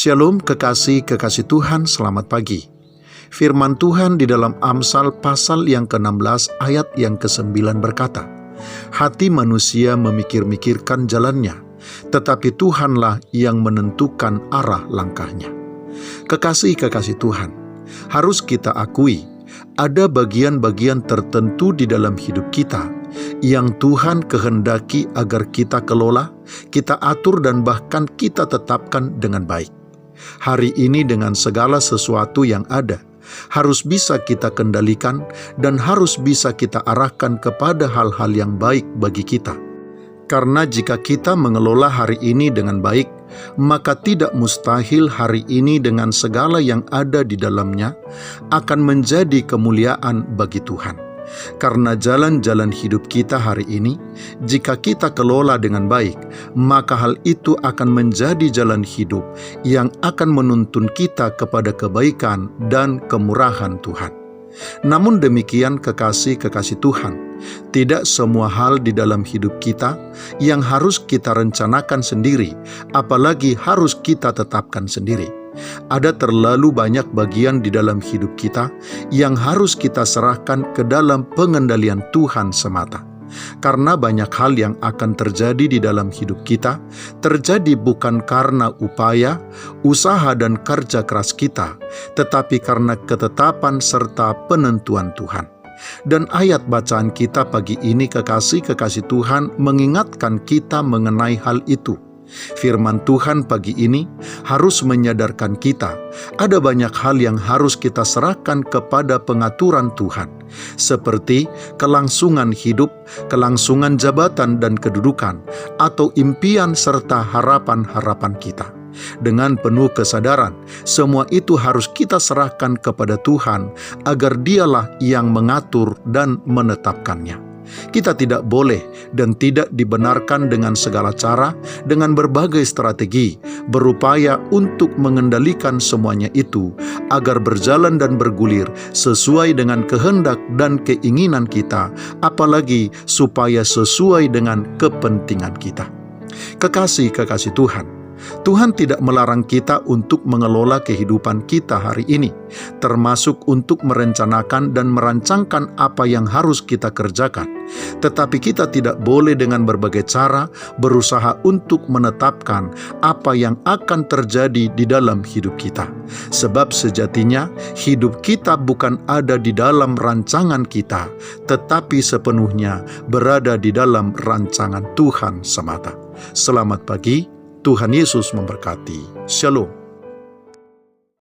Shalom kekasih-kekasih Tuhan, selamat pagi. Firman Tuhan di dalam Amsal pasal yang ke-16 ayat yang ke-9 berkata, "Hati manusia memikir-mikirkan jalannya, tetapi Tuhanlah yang menentukan arah langkahnya." Kekasih-kekasih Tuhan, harus kita akui, ada bagian-bagian tertentu di dalam hidup kita yang Tuhan kehendaki agar kita kelola, kita atur, dan bahkan kita tetapkan dengan baik. Hari ini dengan segala sesuatu yang ada, harus bisa kita kendalikan dan harus bisa kita arahkan kepada hal-hal yang baik bagi kita. Karena jika kita mengelola hari ini dengan baik, maka tidak mustahil hari ini dengan segala yang ada di dalamnya akan menjadi kemuliaan bagi Tuhan. Karena jalan-jalan hidup kita hari ini, jika kita kelola dengan baik, maka hal itu akan menjadi jalan hidup yang akan menuntun kita kepada kebaikan dan kemurahan Tuhan. Namun demikian kekasih-kekasih Tuhan, tidak semua hal di dalam hidup kita yang harus kita rencanakan sendiri, apalagi harus kita tetapkan sendiri. Ada terlalu banyak bagian di dalam hidup kita yang harus kita serahkan ke dalam pengendalian Tuhan semata. Karena banyak hal yang akan terjadi di dalam hidup kita, terjadi bukan karena upaya, usaha, dan kerja keras kita, tetapi karena ketetapan serta penentuan Tuhan. Dan ayat bacaan kita pagi ini, kekasih-kekasih Tuhan, mengingatkan kita mengenai hal itu. Firman Tuhan pagi ini harus menyadarkan kita, ada banyak hal yang harus kita serahkan kepada pengaturan Tuhan, seperti kelangsungan hidup, kelangsungan jabatan dan kedudukan, atau impian serta harapan-harapan kita. Dengan penuh kesadaran, semua itu harus kita serahkan kepada Tuhan, agar Dialah yang mengatur dan menetapkannya. Kita tidak boleh dan tidak dibenarkan dengan segala cara, dengan berbagai strategi, berupaya untuk mengendalikan semuanya itu, agar berjalan dan bergulir sesuai dengan kehendak dan keinginan kita, apalagi supaya sesuai dengan kepentingan kita. Kekasih-kekasih Tuhan, Tuhan tidak melarang kita untuk mengelola kehidupan kita hari ini, termasuk untuk merencanakan dan merancangkan apa yang harus kita kerjakan. Tetapi kita tidak boleh dengan berbagai cara berusaha untuk menetapkan apa yang akan terjadi di dalam hidup kita. Sebab sejatinya hidup kita bukan ada di dalam rancangan kita, tetapi sepenuhnya berada di dalam rancangan Tuhan semata. Selamat pagi. Tuhan Yesus memberkati. Shalom.